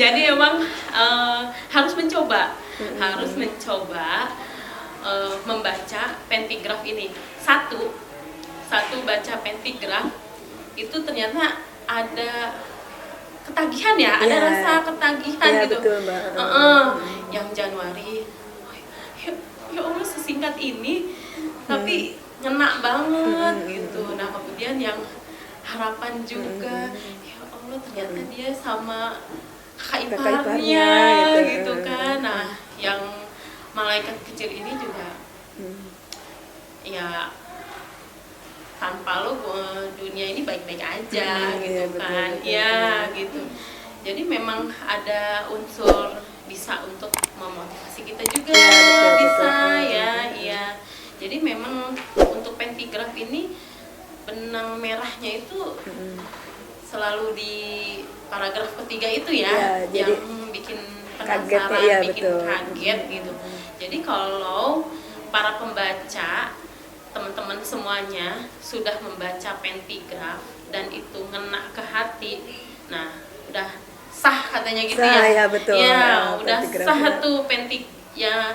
Jadi emang harus mencoba, harus mencoba membaca pentigraf ini. Satu baca pentigraf itu ternyata ada ketagihan ya, ada rasa ketagihan gitu. Betul, Mbak. Yang Januari, ya Allah sesingkat ini, tapi ngena banget gitu. Nah kemudian yang harapan juga, ya Allah ternyata dia sama kakak iparnya gitu kan. Nah yang malaikat kecil ini juga, ya tanpa lo dunia ini baik-baik aja gitu kan. Ya gitu. Jadi memang ada unsur bisa untuk memotivasi kita juga, bisa ya, iya. Jadi memang untuk pentigraf ini benang merahnya itu selalu di paragraf ketiga itu ya, yang bikin penasaran, bikin kaget gitu. Jadi kalau para pembaca, teman-teman semuanya sudah membaca pentigraf dan itu ngena ke hati, nah udah sah katanya gitu ya. Betul. Ya, udah sah tuh ya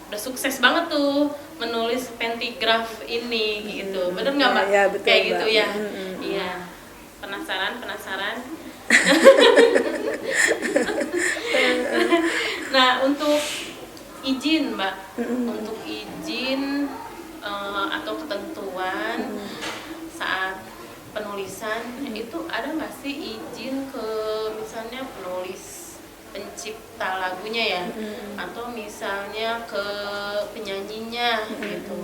udah sukses banget tuh menulis pentigraf ini gitu. Bener nggak Mbak? Ya, betul, kayak gitu Mbak. ya. Iya. Penasaran. Nah, untuk izin Mbak, untuk izin atau ketentuan saat penulisan itu ada nggak sih izin ke misalnya penulis pencipta lagunya ya, atau misalnya ke penyanyinya gitu,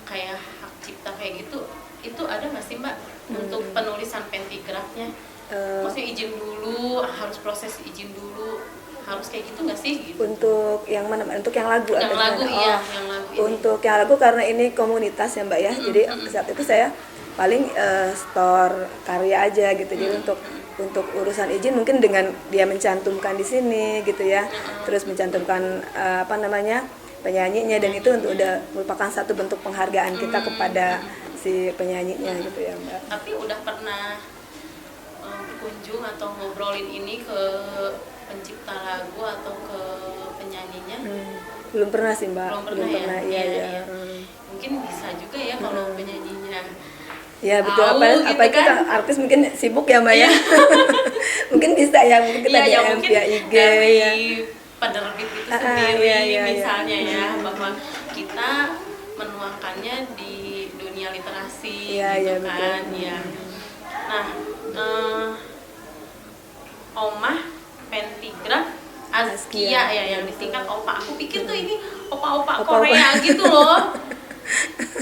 kayak hak cipta kayak gitu, itu ada nggak sih Mbak untuk penulisan pentigrafnya? Maksudnya izin dulu, harus proses izin dulu, harus kayak gitu nggak sih? Gitu. Untuk yang mana? Untuk yang lagu? Yang lagu iya, yang lagu ini. Untuk yang lagu karena ini komunitas ya Mbak ya, jadi saat itu saya paling store karya aja gitu. Jadi untuk urusan izin mungkin dengan dia mencantumkan di sini gitu ya, terus mencantumkan penyanyinya, dan itu udah merupakan satu bentuk penghargaan kita kepada si penyanyinya gitu ya Mbak. Tapi udah pernah berkunjung atau ngobrolin ini ke pencipta lagu atau ke penyanyinya? Belum pernah sih Mbak. Belum pernah ya? Iya. Mungkin bisa juga ya kalau penyanyinya. Ya betul, apalagi gitu kan? Artis mungkin sibuk ya Mbak ya. Mungkin bisa ya, mungkin kita DM via IG ya. Penerbit itu sendiri misalnya ya, bahwa kita menuangkannya di dunia literasi gitu kan. Ya. Nah, Omah Pentigraf Azkia ya, yang disingkat OPA. Aku pikir tuh ini opa-opa Korea gitu loh.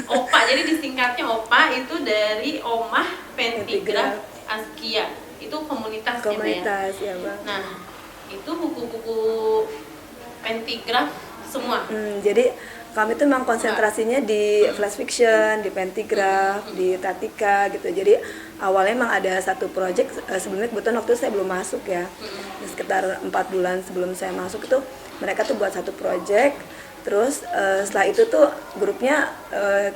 OPA, jadi disingkatnya OPA itu dari Omah Pentigraf Azkia. Itu komunitas ya Bang. Nah, itu buku-buku pentigraf semua. Jadi kami tuh memang konsentrasinya di flash fiction, di pentigraf, di tatika gitu. Jadi awalnya memang ada satu project, sebelumnya kebetulan waktu itu saya belum masuk ya. Sekitar 4 bulan sebelum saya masuk itu mereka tuh buat satu project. Terus setelah itu tuh grupnya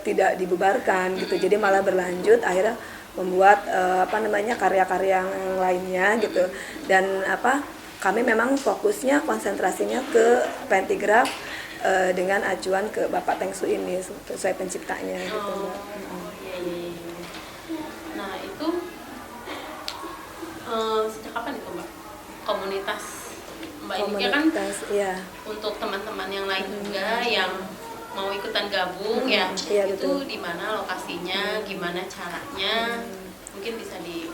tidak dibubarkan gitu. Jadi malah berlanjut, akhirnya membuat karya-karya yang lainnya gitu. Dan kami memang fokusnya konsentrasinya ke pentigraf dengan acuan ke Bapak Tengsu ini sesuai penciptanya gitu. Iya. Nah itu sejak kapan itu Mbak komunitas Mbak ini kan ya. Untuk teman-teman yang lain juga yang mau ikutan gabung ya itu di mana lokasinya, gimana caranya, mungkin bisa di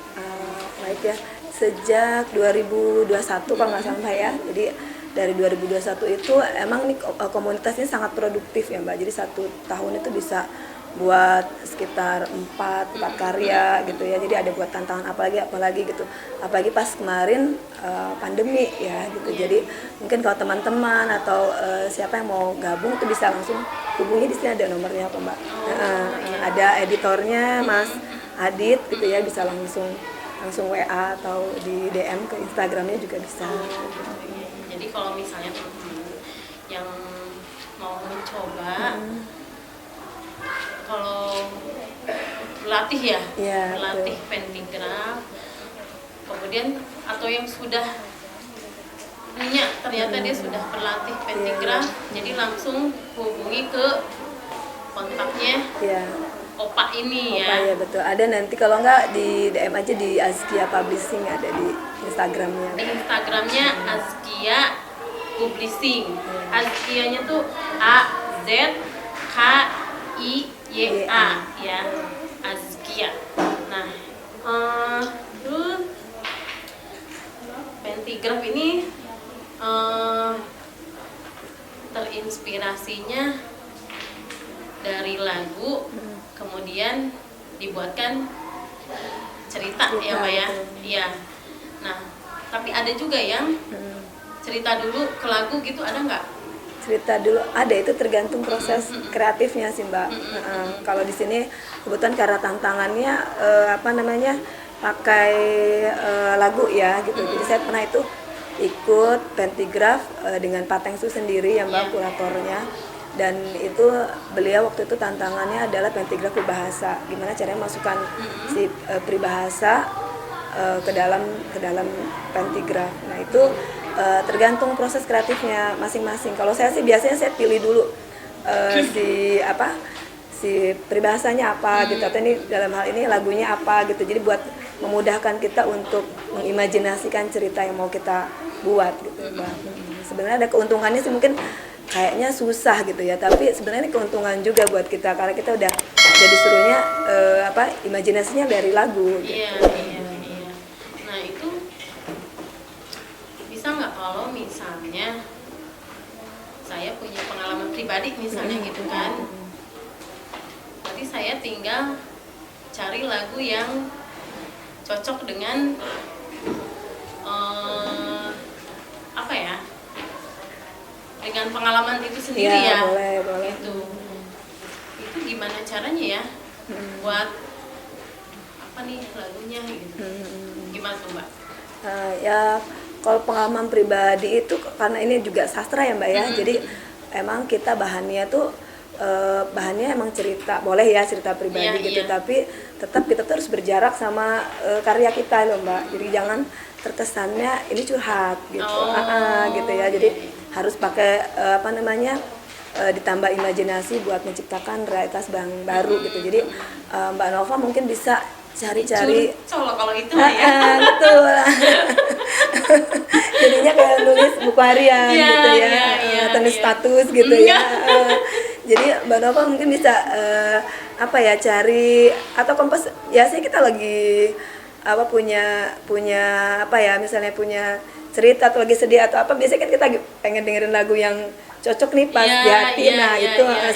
baik ya. Sejak 2021 kalau nggak salah ya, jadi dari 2021 itu emang nih komunitasnya sangat produktif ya Mbak. Jadi 1 tahun itu bisa buat sekitar 4 karya gitu ya. Jadi ada buat tantangan apalagi gitu. Apalagi pas kemarin pandemi ya gitu. Jadi mungkin kalau teman-teman atau siapa yang mau gabung itu bisa langsung hubungi, di sini ada nomornya apa Mbak. Ada editornya Mas Adit gitu ya, bisa langsung WA atau di DM ke Instagramnya juga bisa. Jadi kalau misalnya teman-teman yang mau mencoba, kalau berlatih berlatih pentigraf, kemudian atau yang sudah punya, ternyata dia sudah berlatih pentigraf, jadi langsung hubungi ke kontaknya Iya. Opa ini Opa ya. ya betul. Ada nanti kalau nggak di DM aja di Azkia Publishing, ada di Instagramnya. Di Instagramnya Azkia Publishing. Azkianya tuh AZKIYA ya, Azkia. Nah, terus pentigraf ini terinspirasinya dari lagu, kemudian dibuatkan cerita ya Pak ya. Iya. Nah, tapi ada juga yang cerita dulu ke lagu gitu, ada nggak? Cerita dulu ada, itu tergantung proses kreatifnya sih Mbak. Kalau di sini kebetulan karena tantangannya pakai lagu ya gitu. Jadi saya pernah itu ikut pentigraf dengan Pak Tengsu sendiri yang Mbak kuratornya. Dan itu beliau waktu itu tantangannya adalah pentigraf peribahasa. Gimana caranya masukkan si peribahasa ke dalam pentigraf. Nah itu tergantung proses kreatifnya masing-masing. Kalau saya sih biasanya saya pilih dulu si peribahasanya apa gitu, atau ini dalam hal ini lagunya apa gitu. Jadi buat memudahkan kita untuk mengimajinasikan cerita yang mau kita buat gitu. Sebenarnya ada keuntungannya sih, mungkin kayaknya susah gitu ya, tapi sebenarnya ini keuntungan juga buat kita karena kita udah jadi suruhnya imajinasinya dari lagu gitu. Iya. Nah itu bisa nggak kalau misalnya saya punya pengalaman pribadi misalnya gitu kan, berarti saya tinggal cari lagu yang cocok dengan dengan pengalaman itu sendiri ya. Boleh. Itu gimana caranya ya buat apa nih lagunya gitu. Gimana tuh Mbak? Ya kalau pengalaman pribadi itu karena ini juga sastra ya Mbak ya. Jadi emang kita bahannya emang cerita, boleh ya cerita pribadi gitu, tapi tetap kita tuh harus berjarak sama karya kita loh Mbak. Jadi jangan terkesannya ini curhat gitu. Gitu ya. Jadi harus pakai ditambah imajinasi buat menciptakan realitas baru gitu. Jadi Mbak Nova mungkin bisa cari-cari kalau itu ya. Betul. Jadinya kayak nulis buku harian gitu ya, tulis status gitu ya. Jadi Mbak Nova mungkin bisa cari atau kompas ya sih, kita lagi punya misalnya punya cerita atau lagi sedih atau apa, biasanya kan kita pengen dengerin lagu yang cocok nih pas di hati.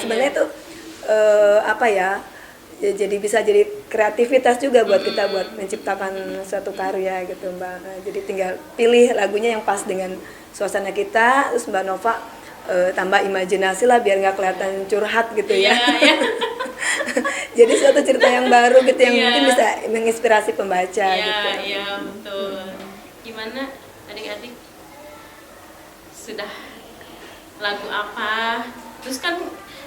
Sebenarnya itu jadi bisa jadi kreativitas juga buat kita buat menciptakan suatu karya gitu Mbak. Jadi tinggal pilih lagunya yang pas dengan suasana kita, terus Mbak Nova tambah imajinasi lah biar nggak kelihatan curhat gitu ya. Jadi suatu cerita yang baru gitu yang mungkin bisa menginspirasi pembaca gitu. Iya betul. Gimana adik-adik, sudah lagu apa? Terus kan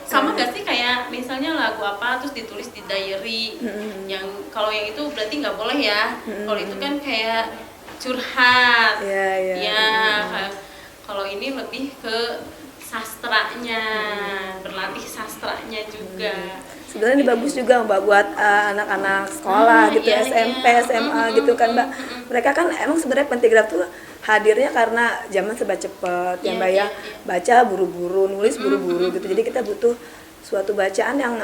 sama gak sih kayak misalnya lagu apa terus ditulis di diary, yang kalau yang itu berarti nggak boleh ya. Kalau itu kan kayak curhat. Kalau ini lebih ke sastranya, berlatih sastranya juga. Sebenarnya ini bagus juga Mbak buat anak-anak sekolah gitu, SMP, SMA gitu kan Mbak. Mereka kan emang sebenarnya pentigraf tuh hadirnya karena zaman serba cepet ya Mbak ya. Baca buru-buru, nulis buru-buru gitu. Jadi kita butuh suatu bacaan yang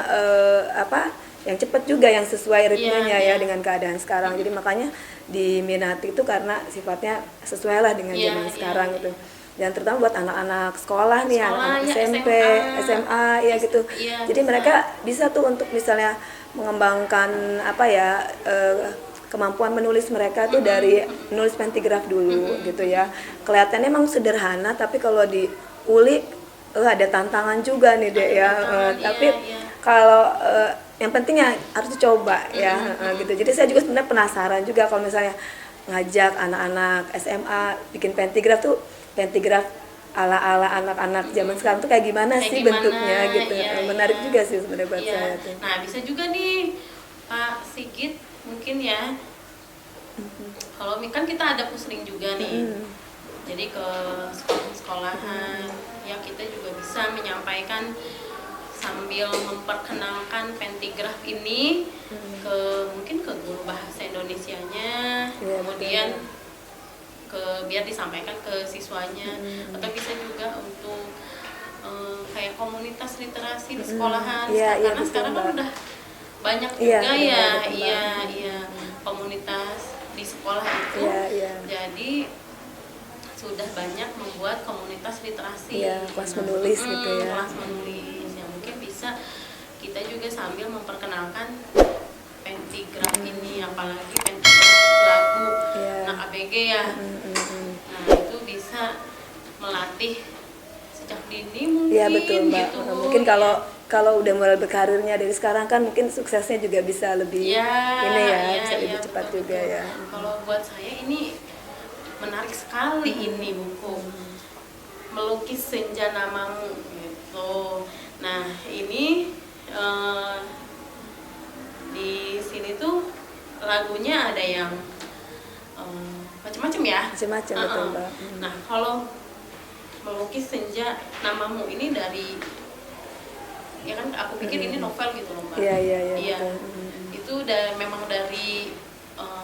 yang cepat juga, yang sesuai ritmenya ya dengan keadaan sekarang. Jadi makanya diminati itu karena sifatnya sesuai lah dengan zaman sekarang gitu. Dan terutama buat anak-anak sekolah nih, anak SMP, SMA ya gitu. Jadi mereka bisa tuh untuk misalnya mengembangkan kemampuan menulis mereka tuh dari menulis pentigraf dulu gitu ya. Kelihatannya emang sederhana, tapi kalau diulik ada tantangan juga nih Dek ya. Tapi kalau yang pentingnya harus dicoba ya gitu. Jadi saya juga sebenarnya penasaran juga kalau misalnya ngajak anak-anak SMA bikin pentigraf tuh, pentigraf ala-ala anak-anak zaman sekarang tuh kayak gimana sih bentuknya gitu. Menarik juga sih sebenarnya buat saya tuh. Nah bisa juga nih Pak Sigit mungkin ya, kalau kan kita ada pusling juga nih, Jadi ke sekolah-sekolahan ya kita juga bisa menyampaikan sambil memperkenalkan pentigraf ini ke mungkin ke guru bahasa Indonesianya, Iya, kemudian biar disampaikan ke siswanya, atau bisa juga untuk kayak komunitas literasi di sekolahan, Iya, karena betul, sekarang kan Mbak. udah banyak Iya, juga betul, ya, betul, Mbak. iya komunitas di sekolah itu. Iya. Jadi sudah banyak membuat komunitas literasi, Iya, kelas menulis gitu ya. kelas menulis yang mungkin bisa kita juga sambil memperkenalkan pentigraf ini, apalagi pentigraf lagu Iya. anak ABG ya. Nah itu bisa melatih sejak dini mungkin. Iya betul Mbak. gitu. Mungkin kalau udah mulai berkarirnya dari sekarang kan mungkin suksesnya juga bisa lebih ini ya, bisa lebih cepat betul, juga betul. ya. Kalau buat saya ini menarik sekali ini buku Melukis Senja Namamu gitu. Nah ini di sini tuh lagunya ada yang macam-macam ya. Macam-macam betul Mbak. Nah kalau Melukis Senja Namamu ini dari, ya kan aku pikir ini novel gitu loh Mbak. Iya. Betul. Itu memang dari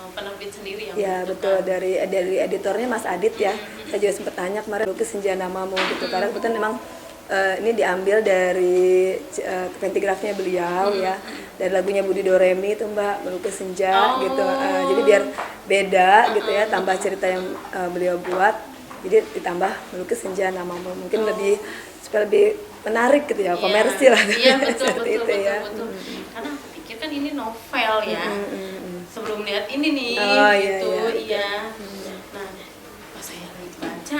penerbit sendiri yang Ya betul, dari editornya Mas Adit ya. Saya juga sempat tanya kemarin Lukis Senja Namamu gitu, karena kebetulan memang ini diambil dari pentigrafnya beliau ya, dari lagunya Budi Doremi itu Mbak, Melukis Senja gitu. Jadi biar beda gitu ya, tambah cerita yang beliau buat, jadi ditambah Melukis Senja Namamu, mungkin lebih supaya lebih menarik gitu ya, komersil lah. Iya betul seperti betul itu ya. Karena aku pikir kan ini novel ya. Sebelum lihat ini nih gitu, iya. Nah, pas saya lagi baca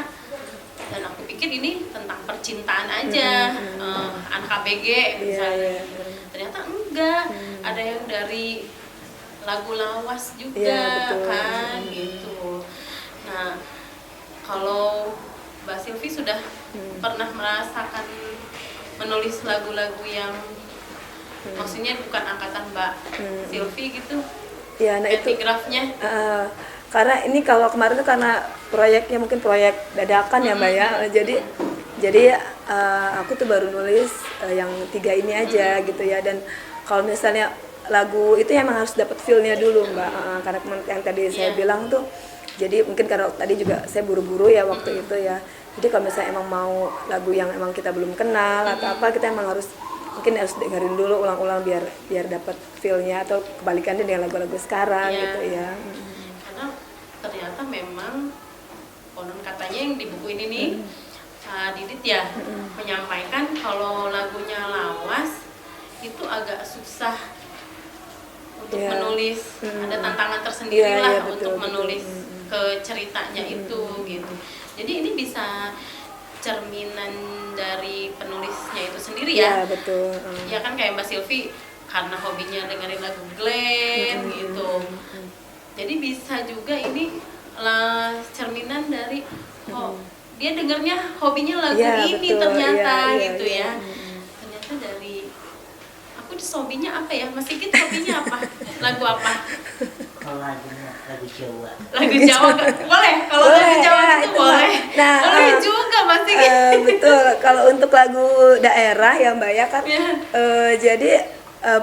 dan aku pikir ini tentang percintaan aja, anak ABG misalnya. Ternyata enggak, ada yang dari lagu lawas juga kan gitu. Nah, kalau Mbak Silvi sudah pernah merasakan menulis lagu-lagu yang maksudnya bukan angkatan Mbak Silvi gitu? Ya, nah itu pentigrafnya. Karena ini kalau kemarin tuh karena proyeknya mungkin proyek dadakan ya Mbak ya. Jadi aku tuh baru nulis yang 3 ini aja gitu ya. Dan kalau misalnya lagu itu emang harus dapat feel-nya dulu Mbak. Karena yang tadi saya bilang tuh, jadi mungkin karena tadi juga saya buru-buru ya waktu itu ya. Jadi kalau misalnya emang mau lagu yang emang kita belum kenal atau apa, kita emang harus dengerin dulu ulang-ulang biar dapat feel-nya, atau kebalikannya dengan lagu-lagu sekarang gitu ya. Karena ternyata memang konon katanya yang di buku ini nih Didit ya menyampaikan kalau lagunya lawas itu agak susah untuk menulis, ada tantangan tersendiri lah untuk menulis ke ceritanya itu gitu. Jadi ini bisa cerminan dari penulisnya itu sendiri ya. Iya betul. Ya kan kayak Mbak Silvi karena hobinya dengerin lagu Glenn gitu. Jadi bisa juga ini cerminan dari dia dengernya hobinya lagu ini betul. ternyata gitu ya. Ternyata dari aku hobinya apa ya? Mas Sigit hobinya apa? Lagu apa? Kalau lagu Jawa. Lagu Jawa boleh? Kalau lagu Jawa ya, itu boleh. Nah, boleh juga Mas Sigit. Betul. Kalau untuk lagu daerah ya Mbak ya kan, jadi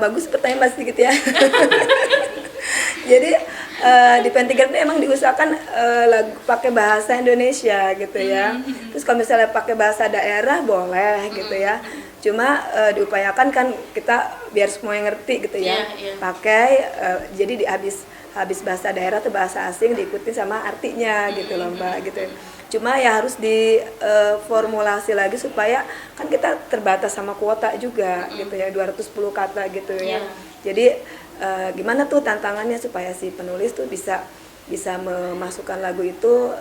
bagus pertanyaan Mas Sigit ya. Jadi di pentigraf ini emang diusahakan lagu pakai bahasa Indonesia gitu ya. Terus kalau misalnya pakai bahasa daerah boleh gitu ya. Cuma diupayakan kan kita biar semua yang ngerti gitu ya. Pakai jadi habis bahasa daerah atau bahasa asing diikuti sama artinya gitu loh Mbak gitu. Cuma ya harus diformulasi lagi supaya kan kita terbatas sama kuota juga gitu ya, 210 kata gitu ya. Jadi gimana tuh tantangannya supaya si penulis tuh bisa memasukkan lagu itu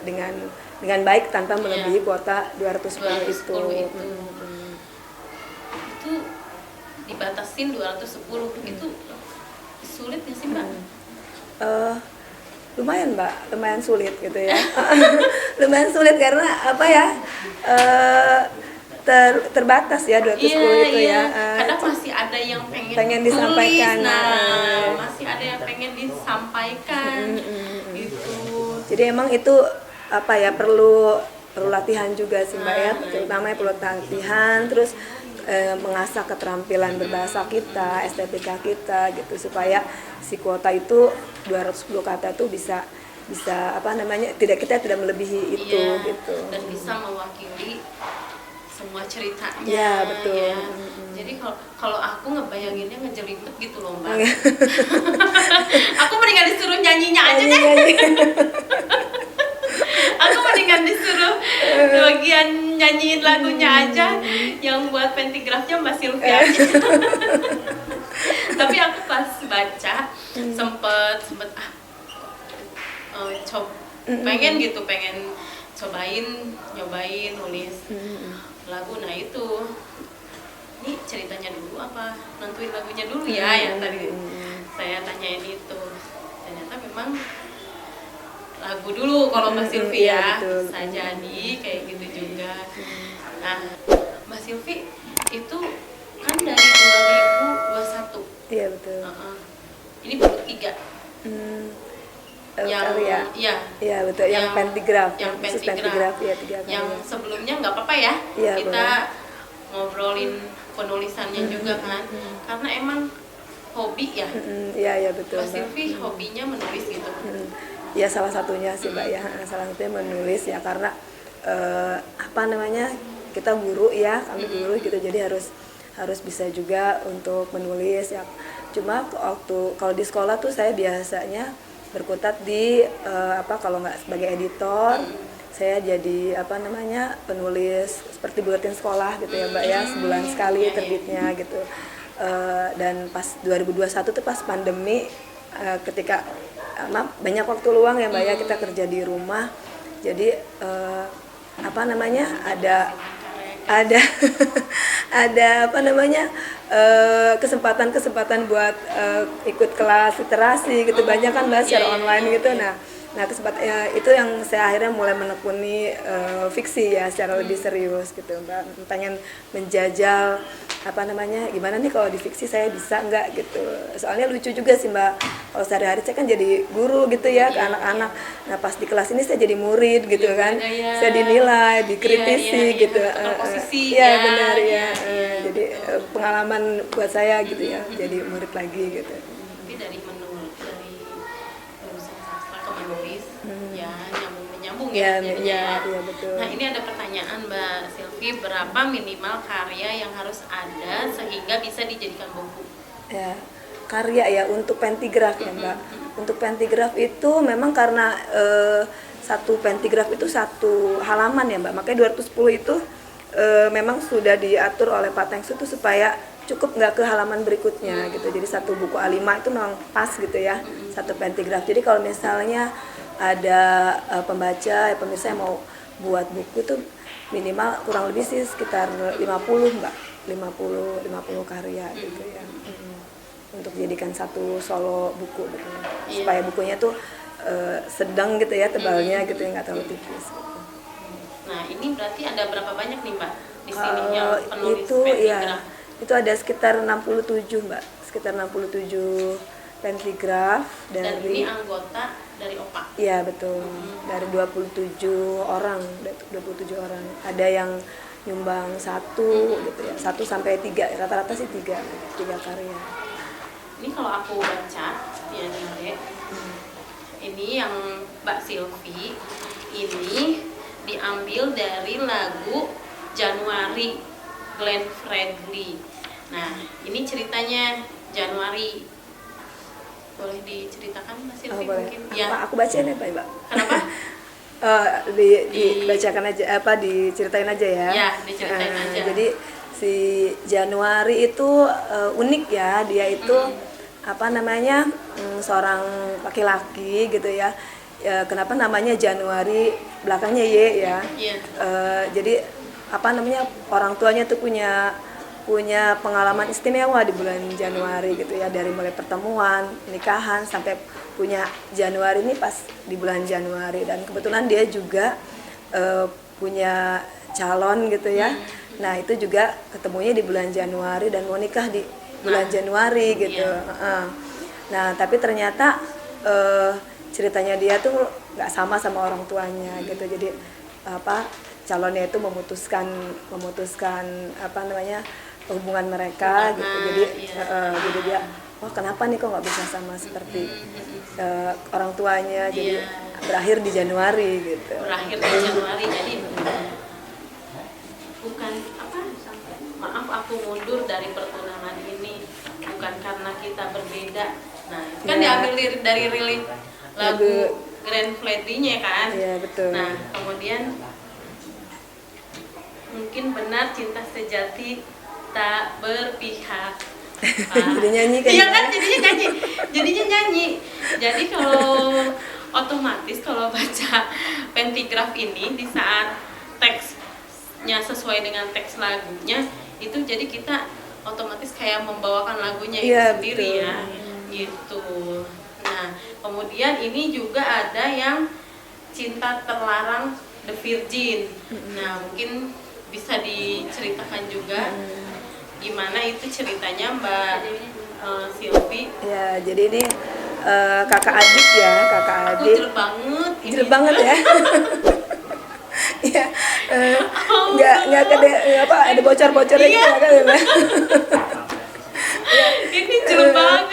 dengan baik tanpa melebihi kuota 210 itu. Itu dibatasin 210 itu sulit nggak sih Mbak? Lumayan Mbak, lumayan sulit gitu ya. Lumayan sulit karena apa ya, terbatas ya 210 itu ya. Kadang masih ada yang pengen disampaikan. Masih ada yang pengen disampaikan gitu. Jadi emang itu apa ya, perlu latihan juga sih Mbak ya, terutama perlu latihan, terus mengasah keterampilan berbahasa kita, estetika kita gitu, supaya si kuota itu 210 kata tuh bisa apa namanya, kita tidak melebihi itu gitu. Dan bisa mewakili semua ceritanya. Ya betul. Ya. Jadi kalau aku ngebayanginnya ngejelibet gitu loh Mbak. Aku mendingan disuruh nyanyinya aja deh. Aku mendingan disuruh bagian nyanyiin lagunya aja, yang buat pentigrafnya Mbak Sylvia aja. Tapi aku pas baca sempet pengen nyobain nulis lagu. Nah itu, ini ceritanya dulu apa nentuin lagunya dulu ya, yang tadi saya tanyain itu. Ternyata memang lagu dulu kalau Mbak Sylvia, iya, bisa jadi kayak gitu juga. Nah Mbak Sylvia itu kan dari 2021. Iya betul. Ini baru 3 yang karya. Iya betul, yang pentigraf, yang khusus pentigraf ya 3 karya. yang sebelumnya nggak apa-apa ya, Iya, kita boleh. ngobrolin penulisannya juga kan, karena emang hobi ya. Iya betul. Mbak Mbak. Sylvia hobinya menulis gitu. Ya salah satunya sih Mbak ya, salah satunya menulis ya, karena apa namanya, kita guru ya, kami guru gitu, jadi harus bisa juga untuk menulis ya. Cuma kalau di sekolah tuh saya biasanya berkutat di kalau nggak sebagai editor, saya jadi apa namanya, penulis seperti buletin sekolah gitu ya Mbak ya, sebulan sekali terbitnya gitu. Dan pas 2021 tuh pas pandemi, ketika banyak waktu luang ya Mbak ya, kita kerja di rumah, jadi apa namanya, ada apa namanya, kesempatan buat ikut kelas literasi gitu, banyak kan Mbak secara online gitu. Nah kesempatan itu yang saya akhirnya mulai menekuni fiksi ya secara lebih serius gitu Mbak, pengen menjajal apa namanya, gimana nih kalau di fiksi saya bisa nggak gitu. Soalnya lucu juga sih Mbak, kalau sehari-hari saya kan jadi guru gitu ya ke anak-anak. Nah pas di kelas ini saya jadi murid gitu kan, saya dinilai, dikritisi gitu. Iya benar ya. Jadi pengalaman buat saya gitu ya, jadi murid lagi gitu. Tapi dari lulusan sastra ke menulis, ya nyambung ya jadinya. Iya betul. Nah ini ada pertanyaan Mbak Sylvia, berapa minimal karya yang harus ada sehingga bisa dijadikan buku? Ya, karya ya untuk pentigraf ya Mbak. Untuk pentigraf itu memang karena satu pentigraf itu satu halaman ya Mbak, makanya 210 itu memang sudah diatur oleh Pak Tengsu itu supaya cukup nggak ke halaman berikutnya gitu. Jadi satu buku A5 itu memang pas gitu ya, satu pentigraf. Jadi kalau misalnya ada pembaca, pemirsa yang mau buat buku tuh minimal kurang lebih sih sekitar 50 Mbak, 50 karya gitu ya. Untuk dijadikan satu solo buku gitu. Supaya bukunya tuh sedang gitu ya, tebalnya gitu ya, nggak terlalu tipis gitu. Nah ini berarti ada berapa banyak nih Mbak di sini yang penulis itu pentigraf? ya, itu ada sekitar 67 Mbak, sekitar 67 pentigraf dan ini anggota dari OPA? Iya betul, dari 27 orang, 27 orang. Ada yang nyumbang 1 gitu ya, 1 sampai 3, rata-rata sih 3 karya. Ini kalau aku baca ya nih ini yang Mbak Sylvia ini diambil dari lagu Januari Glenn Fredly. Nah ini ceritanya Januari, boleh diceritakan Mbak Sylvia mungkin? Ya. Aku bacain ya Mbak. Kenapa? Dibacakan aja, diceritain aja ya. Ya, diceritain aja. Jadi si Januari itu unik ya, dia itu apa namanya, seorang laki-laki gitu ya. Kenapa namanya Januari, belakangnya Y ya. Jadi apa namanya, orang tuanya tuh punya pengalaman istimewa di bulan Januari gitu ya, dari mulai pertemuan, nikahan sampai punya Januari ini pas di bulan Januari, dan kebetulan dia juga punya calon gitu ya. Nah itu juga ketemunya di bulan Januari dan mau nikah di bulan Januari gitu. Nah tapi ternyata ceritanya dia tuh nggak sama orang tuanya gitu. Jadi calonnya itu memutuskan apa namanya hubungan mereka gitu. Jadi jadi dia kenapa nih kok nggak bisa sama seperti orang tuanya. Jadi berakhir di Januari gitu. Berakhir di Januari, jadi bukan maaf aku mundur dari pertunangan ini bukan karena kita berbeda. Nah itu kan diambil dari rilis lagu Grand Freddy-nya kan. Iya betul. Nah kemudian mungkin benar cinta sejati tak berpihak. Jadi nyanyi kan? Iya kan, jadinya nyanyi. Jadi kalau otomatis kalau baca pentigraf ini di saat teksnya sesuai dengan teks lagunya itu, jadi kita otomatis kayak membawakan lagunya itu sendiri, betul. Ya gitu. Nah kemudian ini juga ada yang cinta terlarang The Virgin. Nah mungkin bisa diceritakan juga gimana itu ceritanya Mbak Silvi. Ya jadi ini kakak adik ya, Aku jelek banget. Jelek banget ya. Ya, nggak ada bocor-bocornya gitu kan ya Mbak. Ini jelek banget.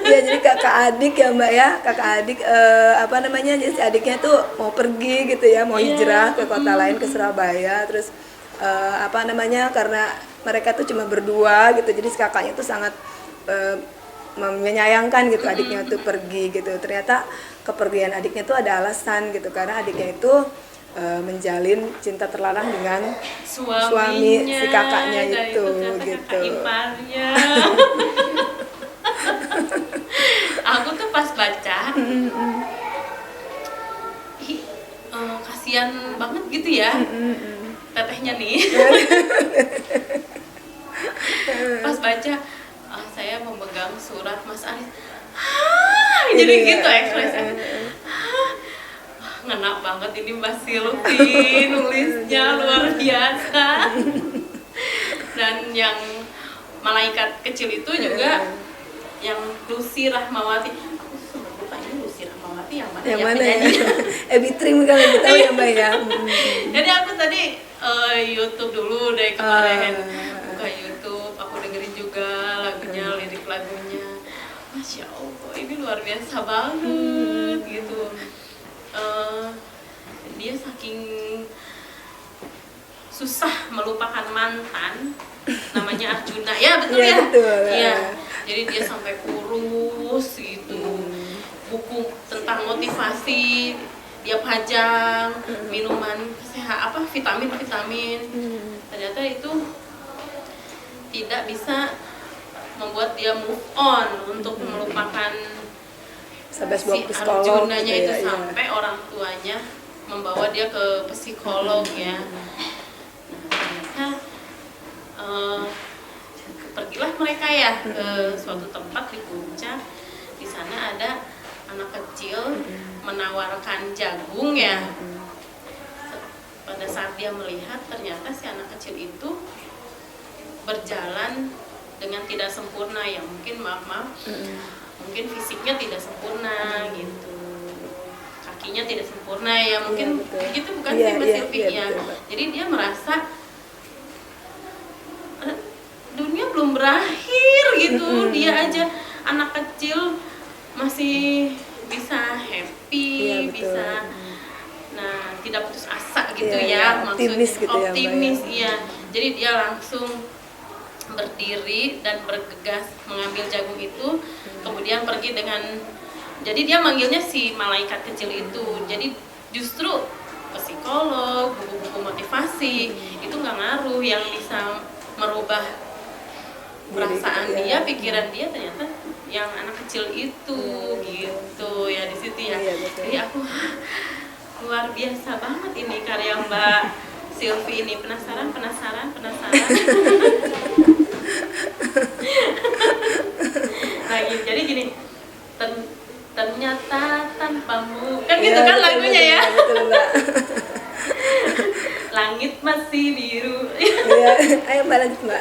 Ya jadi kakak adik ya Mbak ya, kakak adik jadi si adiknya tuh mau pergi gitu ya, mau hijrah ke kota lain, ke Surabaya. Terus karena mereka tuh cuma berdua gitu, jadi si kakaknya tuh sangat menyayangkan gitu adiknya tuh pergi gitu. Ternyata kepergian adiknya tuh ada alasan gitu, karena adiknya itu menjalin cinta terlarang dengan suami si kakaknya itu gitu. Iparnya. Aku tuh pas baca, kasihan banget gitu ya, tetehnya nih. Pas baca, saya memegang surat Mas Aris. Jadi gitu ekspresinya. Ngena banget ini Mbak Silvi, nulisnya luar biasa. Dan yang malaikat kecil itu juga yang Lucy Rahmawati. Aku sebut lupa ini Lucy Rahmawati yang mana? Yang mana ya? Ebitrim kalau lebih tahu ya Mbak ya. Jadi aku tadi YouTube dulu deh kemarin, buka YouTube, aku dengerin juga lagunya, lirik lagunya. Masya Allah, ini luar biasa banget gitu. Dia saking susah melupakan mantan, namanya Arjuna ya, betul ya? Betul. Iya. Jadi dia sampai kurus gitu. Buku tentang motivasi dia pajang, minuman vitamin. Ternyata itu tidak bisa membuat dia move on untuk melupakan sampai si Arjunanya itu sampai orang tuanya membawa dia ke psikolog ya. Nah, ternyata pergilah mereka ya ke suatu tempat di puncak. Di sana ada anak kecil menawarkan jagung ya. Pada saat dia melihat, ternyata si anak kecil itu berjalan dengan tidak sempurna ya, mungkin mungkin fisiknya tidak sempurna gitu, kakinya tidak sempurna ya, mungkin begitu bukan sih Mbak Silvi ya. Jadi dia merasa dunia belum berakhir gitu, dia aja anak kecil masih bisa happy, bisa tidak putus asa gitu ya, maksudnya optimis ya. Jadi dia langsung berdiri dan bergegas mengambil jagung itu, kemudian pergi dengan, jadi dia manggilnya si malaikat kecil itu. Jadi justru psikolog, buku-buku motivasi itu nggak ngaruh, yang bisa merubah perasaan dia, pikiran dia ternyata yang anak kecil itu gitu ya, di situ ya. Jadi aku luar biasa banget ini karya Mbak Silvi ini, penasaran. Nah, jadi gini, ternyata tanpamu, kan gitu kan lagunya ya. Langit masih biru. Iya, ayo Mbak lanjut Mbak.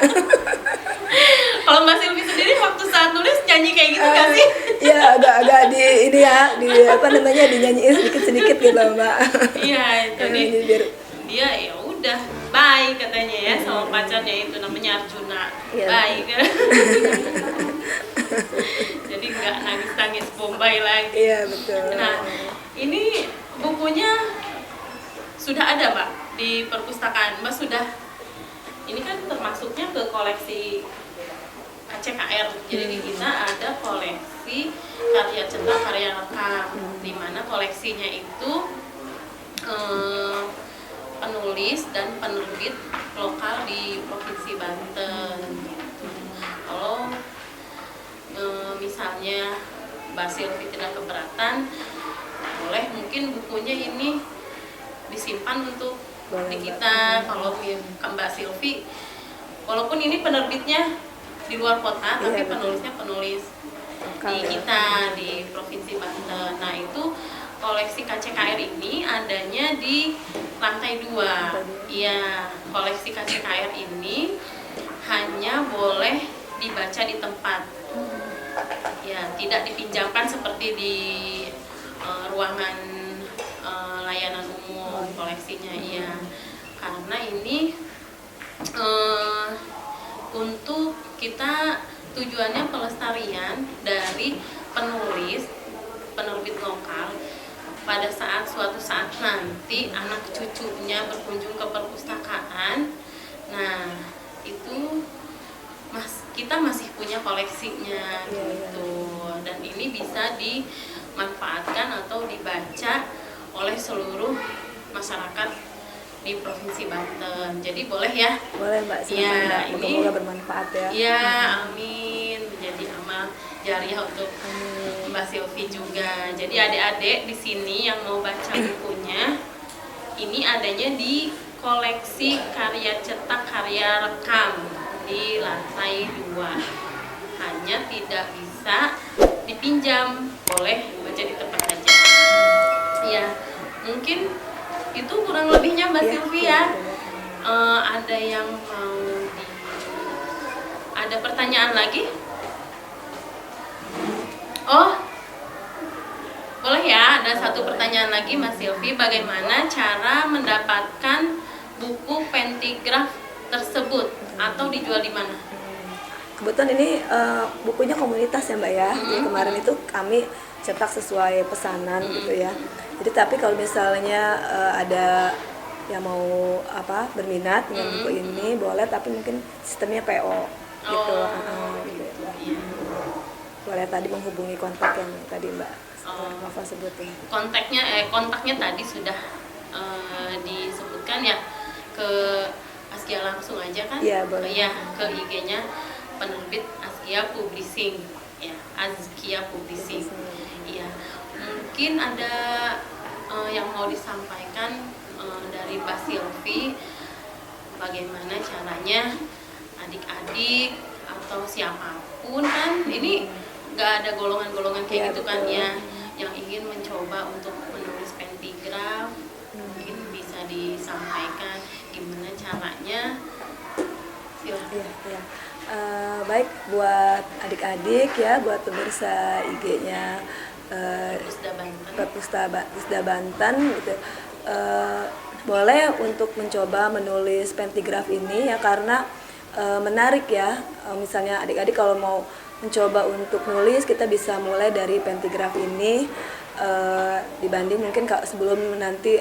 Kalau Mbak Silvi sendiri waktu saat nulis nyanyi kayak gitu gak sih? Iya, agak agak di ini ya, di apa namanya, dinyanyiin sedikit-sedikit gitu Mbak. Iya, jadi biar dia ya udah bye katanya ya sama pacarnya itu namanya Arjuna. Iya. Bye. Jadi nggak nangis-nangis Bombay lagi. iya betul. Nah, ini bukunya sudah ada Mbak di perpustakaan. Mbak sudah, ini kan termasuknya ke koleksi KCKR. Jadi di kita ada koleksi karya cetak, karya rekam, di mana koleksinya itu penulis dan penerbit lokal di Provinsi Banten. Kalau misalnya Mbak Silvi tidak keberatan, boleh mungkin bukunya ini disimpan untuk Boleh, di Mbak. kita. Kalau Mbak Silvi, walaupun ini penerbitnya di luar kota, tapi betul. penulisnya penulis Lokal di ya. kita di Provinsi Banten. Nah itu koleksi KCKR ini adanya di lantai 2. Iya, koleksi KCKR ini hanya boleh dibaca di tempat. Ya, tidak dipinjamkan seperti di ruangan layanan umum koleksinya ya. Karena ini untuk kita tujuannya pelestarian dari penerbit lokal. Pada suatu saat nanti anak cucunya berkunjung ke perpustakaan, nah itu kita masih punya koleksinya gitu, dan ini bisa dimanfaatkan atau dibaca oleh seluruh masyarakat di Provinsi Banten. Jadi boleh ya? Boleh Mbak, silakan Ya, Mbak. ini Moga-moga bermanfaat ya. ya, amin, menjadi amal jariah untuk Mbak Silvi juga. Jadi adik-adik di sini yang mau baca bukunya, ini adanya di koleksi karya cetak, karya rekam di lantai 2. Hanya tidak bisa dipinjam, boleh baca di tempat aja. Ya, mungkin itu kurang lebihnya Mbak Iya, Silvi iya, ya. betul. Ada yang mau ada pertanyaan lagi? Oh, boleh ya, ada satu pertanyaan lagi Mas Silvi. Bagaimana cara mendapatkan buku pentigraf tersebut atau dijual di mana? Kebetulan ini bukunya komunitas ya Mbak ya. Jadi kemarin itu kami cetak sesuai pesanan gitu ya. Jadi tapi kalau misalnya ada yang mau berminat dengan buku ini boleh, tapi mungkin sistemnya PO gitu. Gitu. Iya. Boleh tadi menghubungi kontak yang tadi Mbak Nova sebutin. Kontaknya tadi sudah disebutkan ya, ke Askia langsung aja kan? Iya, boleh. Ya, ke IG-nya penerbit Askia Publishing ya, Askia Publishing. Iya. Mungkin ada yang mau disampaikan dari Mbak Silvi, bagaimana caranya adik-adik atau siapapun kan, ini nggak ada golongan-golongan kayak Iya, gitu kan betul. ya, yang ingin mencoba untuk menulis pentigraf, mungkin bisa disampaikan gimana caranya. Silahkan. Iya. Baik buat adik-adik ya, buat pemirsa IG-nya Pusda Banten gitu. Boleh untuk mencoba menulis pentigraf ini ya, karena menarik ya. Misalnya adik-adik kalau mau mencoba untuk nulis, kita bisa mulai dari pentigraf ini dibanding mungkin sebelum nanti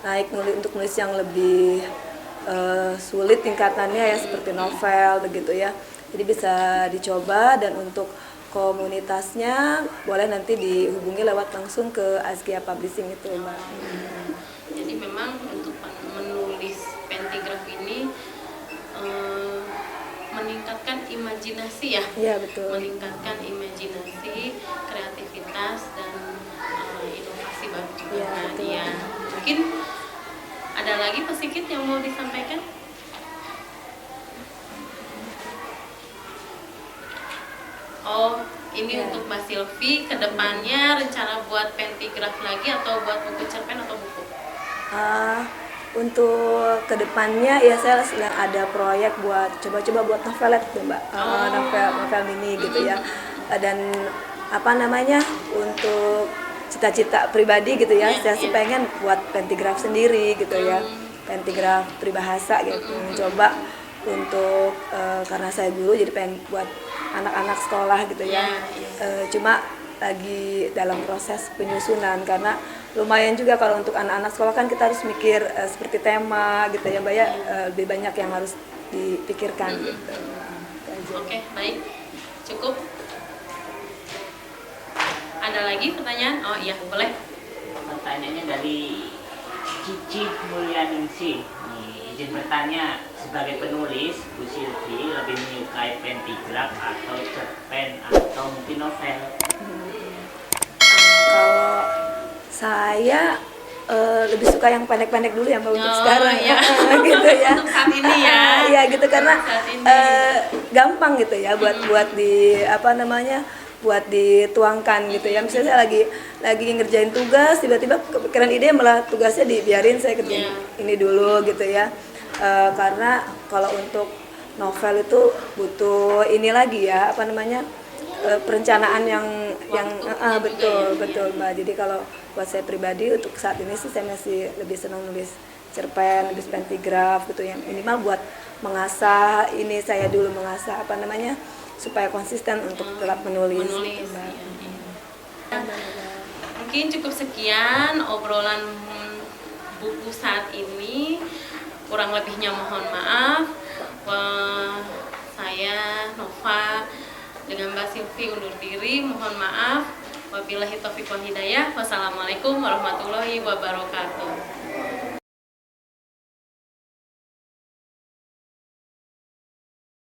naik untuk nulis yang lebih sulit tingkatannya ya, seperti novel begitu ya. Jadi bisa dicoba, dan untuk komunitasnya boleh nanti dihubungi lewat langsung ke Askia Publishing itu Mbak. Jadi memang untuk menulis pentigraf ini meningkatkan imajinasi ya. Iya betul. Meningkatkan imajinasi, kreativitas, dan inovasi baru juga. Iya, betul. Ya. Mungkin ada lagi Pak Sigit yang mau disampaikan? Oh, ini Ya. untuk Mbak Silvi, kedepannya rencana buat pentigraf lagi atau buat buku cerpen atau buku? Untuk kedepannya ya saya sedang ada proyek buat coba-coba buat novelet tuh Mbak. Novel mini gitu ya. Dan apa namanya, untuk cita-cita pribadi gitu ya. Iya, Saya sih iya. pengen buat pentigraf sendiri gitu ya, pentigraf peribahasa gitu. Coba untuk karena saya guru jadi pengen buat anak-anak sekolah gitu ya. Iya, iya. Cuma lagi dalam proses penyusunan karena lumayan juga kalau untuk anak-anak sekolah kan kita harus mikir seperti tema gitu ya Mbak ya, lebih banyak yang harus dipikirkan gitu. Itu aja. Oke, baik. Cukup. Ada lagi pertanyaan? Oh iya, boleh. Pertanyaannya dari Cici Mulyaningsih. Nih, izin bertanya, sebagai penulis, Bu Silvi lebih menyukai pentigraf atau cerpen atau mungkin novel? Kalau saya lebih suka yang pendek-pendek dulu ya Mbak untuk Oh, sekarang iya. gitu ya. Untuk saat ini ya. Iya gitu karena Saat ini. gampang gitu ya buat di apa namanya, buat dituangkan gitu ya. Misalnya saya lagi ngerjain tugas, tiba-tiba kepikiran ide, malah tugasnya dibiarin saya kerjain ini dulu gitu ya. Karena kalau untuk novel itu butuh ini lagi ya, apa namanya, perencanaan yang betul Mbak. Jadi kalau buat saya pribadi untuk saat ini sih saya masih lebih senang nulis cerpen, nulis pentigraf gitu yang minimal buat mengasah ini, saya dulu mengasah apa namanya, supaya konsisten untuk tetap menulis. Menulis. Gitu, Mbak. Iya. Mungkin cukup sekian obrolan buku saat ini. Kurang lebihnya mohon maaf. Saya Nova dengan Mbak Silvi undur diri, mohon maaf. Wabillahi taufiq wal hidayah. Wassalamualaikum warahmatullahi wabarakatuh.